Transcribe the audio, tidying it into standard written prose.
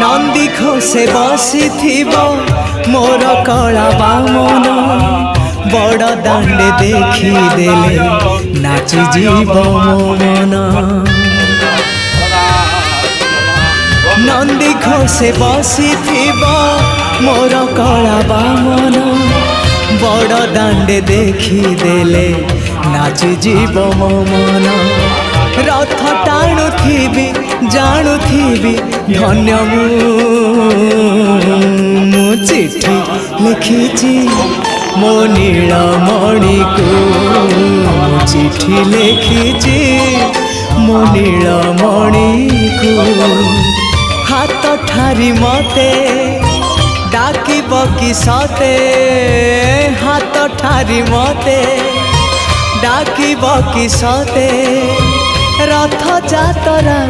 नंदी घोषे बसी मोर कला बामन बड़ दांडे देखिदेले नाची जीव मो मन। नंदी घोषे बसी मोर कला बामन बड़ दांडे देखिदेले नाची जीव मो मन। रथ टाणुथिबी जाणुथिबी धन्य मु चिट्ठी लिखिची मो नीलमणि को चिट्ठी लिखिची मो नीलमणि को। हाथ ठारी मते डाकिब कि सते हाथ ठारी मते डाकिब कि सते रथ जातरा।